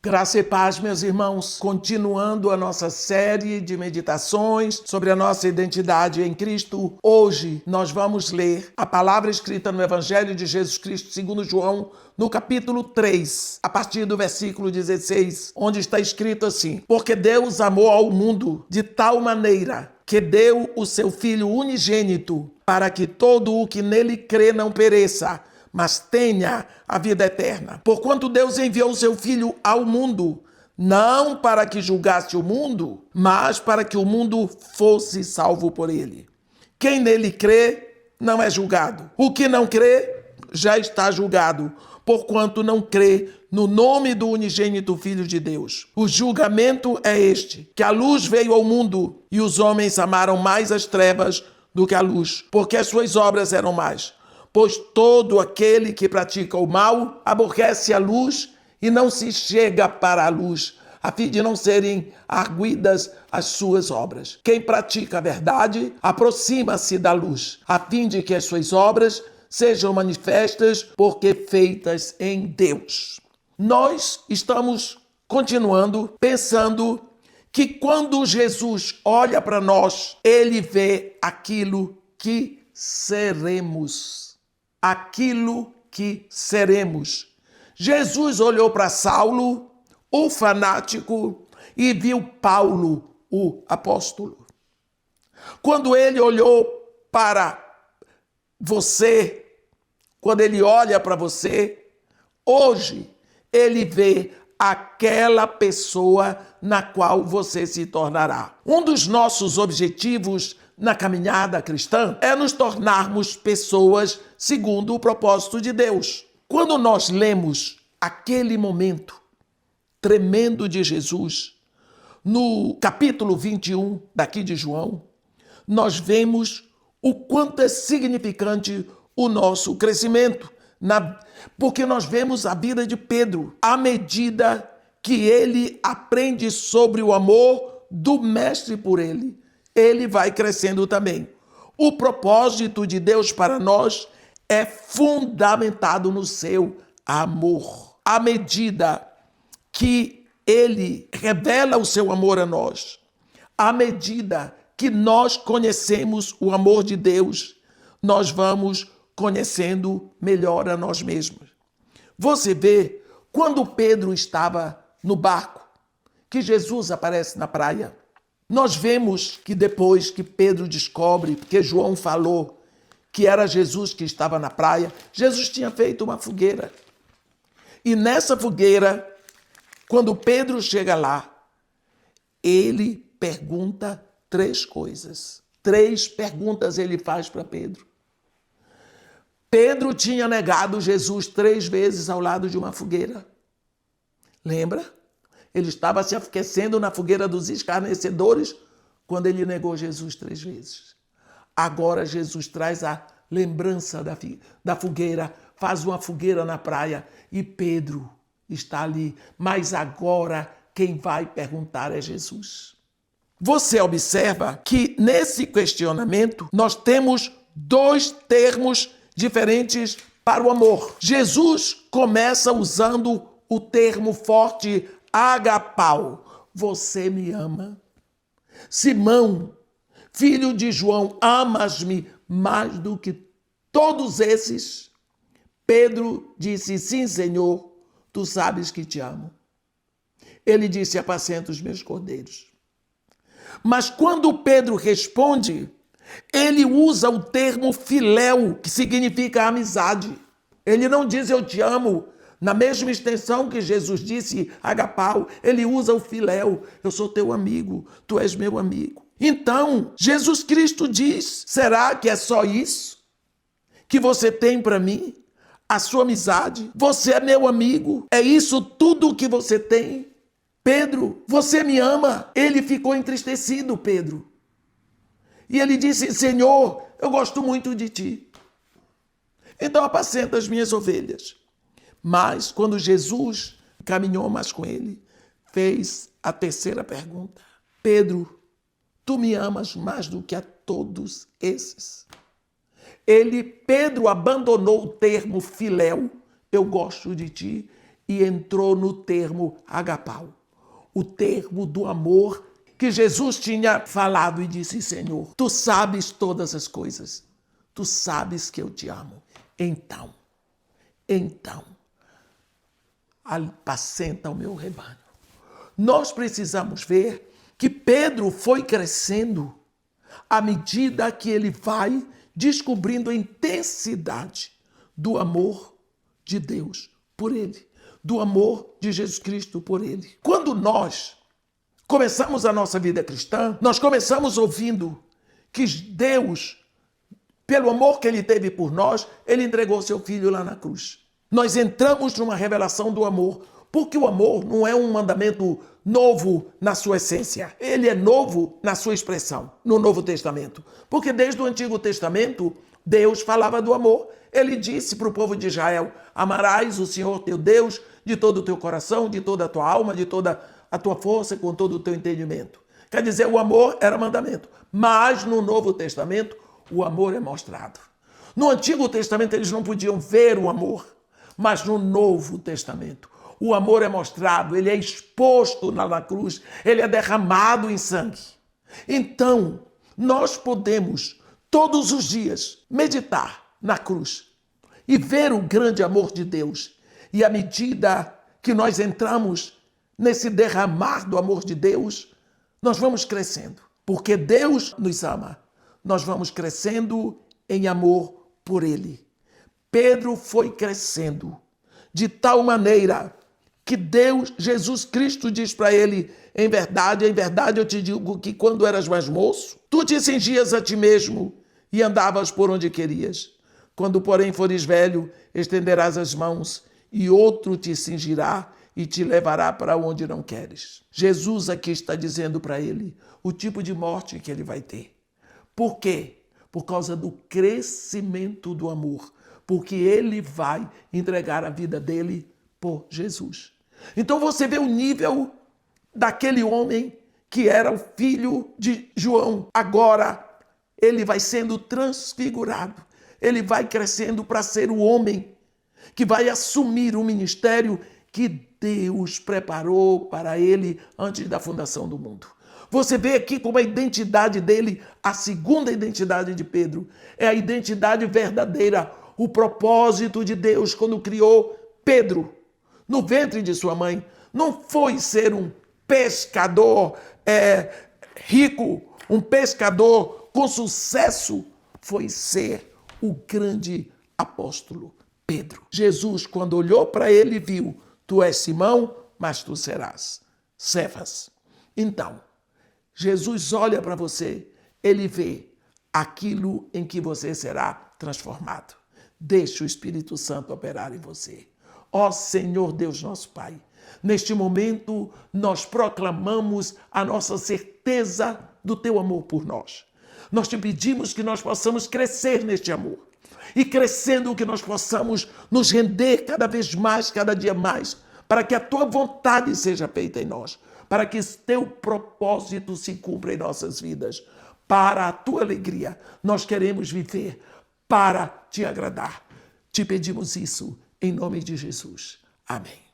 Graça e paz, meus irmãos, continuando a nossa série de meditações sobre a nossa identidade em Cristo. Hoje nós vamos ler a palavra escrita no Evangelho de Jesus Cristo segundo João, no capítulo 3, a partir do versículo 16, onde está escrito assim: Porque Deus amou ao mundo de tal maneira que deu o seu Filho unigênito, para que todo o que nele crê não pereça, mas tenha a vida eterna. Porquanto Deus enviou o seu Filho ao mundo, não para que julgasse o mundo, mas para que o mundo fosse salvo por ele. Quem nele crê não é julgado. O que não crê já está julgado, porquanto não crê no nome do unigênito Filho de Deus. O julgamento é este, que a luz veio ao mundo e os homens amaram mais as trevas do que a luz, porque as suas obras eram más. Pois todo aquele que pratica o mal aborrece a luz e não se chega para a luz, a fim de não serem arguidas as suas obras. Quem pratica a verdade aproxima-se da luz, a fim de que as suas obras sejam manifestas, porque feitas em Deus. Nós estamos continuando pensando que quando Jesus olha para nós, ele vê aquilo que seremos. Aquilo que seremos. Jesus olhou para Saulo, o fanático, e viu Paulo, o apóstolo. Quando ele olhou para você, quando ele olha para você, hoje ele vê aquela pessoa na qual você se tornará. Um dos nossos objetivos na caminhada cristã é nos tornarmos pessoas segundo o propósito de Deus. Quando nós lemos aquele momento tremendo de Jesus, no capítulo 21 daqui de João, nós vemos o quanto é significante o nosso crescimento, porque nós vemos a vida de Pedro, à medida que ele aprende sobre o amor do Mestre por ele, ele vai crescendo também. O propósito de Deus para nós é fundamentado no seu amor. À medida que ele revela o seu amor a nós, à medida que nós conhecemos o amor de Deus, nós vamos conhecendo melhor a nós mesmos. Você vê, quando Pedro estava no barco, que Jesus aparece na praia, nós vemos que depois que Pedro descobre, porque João falou que era Jesus que estava na praia, Jesus tinha feito uma fogueira. E nessa fogueira, quando Pedro chega lá, ele pergunta 3 coisas. 3 perguntas ele faz para Pedro. Pedro tinha negado Jesus 3 vezes ao lado de uma fogueira. Lembra? Ele estava se aquecendo na fogueira dos escarnecedores quando ele negou Jesus 3 vezes. Agora Jesus traz a lembrança da fogueira, faz uma fogueira na praia e Pedro está ali. Mas agora quem vai perguntar é Jesus. Você observa que nesse questionamento nós temos 2 termos diferentes para o amor. Jesus começa usando o termo forte agapau, você me ama. Simão, filho de João, amas-me mais do que todos esses? Pedro disse, sim, Senhor, tu sabes que te amo. Ele disse, apacenta os meus cordeiros. Mas quando Pedro responde, ele usa o termo filéu, que significa amizade. Ele não diz eu te amo, na mesma extensão que Jesus disse agapau, ele usa o filéu, eu sou teu amigo, tu és meu amigo. Então, Jesus Cristo diz, será que é só isso que você tem para mim? A sua amizade? Você é meu amigo? É isso tudo que você tem? Pedro, você me ama? Ele ficou entristecido, Pedro. E ele disse, Senhor, eu gosto muito de ti. Então apacenta as minhas ovelhas. Mas quando Jesus caminhou mais com ele, fez a 3ª pergunta. Pedro, tu me amas mais do que a todos esses? Pedro abandonou o termo filéu, eu gosto de ti, e entrou no termo agapau, o termo do amor que Jesus tinha falado e disse: Senhor, tu sabes todas as coisas, tu sabes que eu te amo. Então, apacenta o meu rebanho. Nós precisamos ver que Pedro foi crescendo à medida que ele vai descobrindo a intensidade do amor de Deus por ele, do amor de Jesus Cristo por ele. Quando nós começamos a nossa vida cristã, nós começamos ouvindo que Deus, pelo amor que ele teve por nós, ele entregou seu filho lá na cruz. Nós entramos numa revelação do amor, porque o amor não é um mandamento novo na sua essência. Ele é novo na sua expressão, no Novo Testamento. Porque desde o Antigo Testamento, Deus falava do amor. Ele disse para o povo de Israel: amarás o Senhor teu Deus de todo o teu coração, de toda a tua alma, de toda a tua força, com todo o teu entendimento. Quer dizer, o amor era mandamento. Mas no Novo Testamento, o amor é mostrado. No Antigo Testamento, eles não podiam ver o amor. Mas no Novo Testamento, o amor é mostrado, ele é exposto na cruz, ele é derramado em sangue. Então, nós podemos, todos os dias, meditar na cruz e ver o grande amor de Deus. E à medida que nós entramos nesse derramar do amor de Deus, nós vamos crescendo. Porque Deus nos ama, nós vamos crescendo em amor por Ele. Pedro foi crescendo de tal maneira que Deus, Jesus Cristo, diz para ele: em verdade eu te digo que quando eras mais moço, tu te cingias a ti mesmo e andavas por onde querias. Quando, porém, fores velho, estenderás as mãos e outro te cingirá e te levará para onde não queres. Jesus aqui está dizendo para ele o tipo de morte que ele vai ter. Por quê? Por causa do crescimento do amor. Porque ele vai entregar a vida dele por Jesus. Então você vê o nível daquele homem que era o filho de João. Agora ele vai sendo transfigurado. Ele vai crescendo para ser o homem que vai assumir o ministério que Deus preparou para ele antes da fundação do mundo. Você vê aqui como a identidade dele, a segunda identidade de Pedro, é a identidade verdadeira. O propósito de Deus quando criou Pedro no ventre de sua mãe não foi ser um pescador rico, um pescador com sucesso, foi ser o grande apóstolo Pedro. Jesus, quando olhou para ele, viu: tu és Simão, mas tu serás Cefas. Então, Jesus olha para você, ele vê aquilo em que você será transformado. Deixe o Espírito Santo operar em você. Ó Senhor Deus nosso Pai, neste momento nós proclamamos a nossa certeza do teu amor por nós. Nós te pedimos que nós possamos crescer neste amor. E crescendo que nós possamos nos render cada vez mais, cada dia mais, para que a tua vontade seja feita em nós, para que teu propósito se cumpra em nossas vidas. Para a tua alegria, nós queremos viver para te agradar. Te pedimos isso em nome de Jesus. Amém.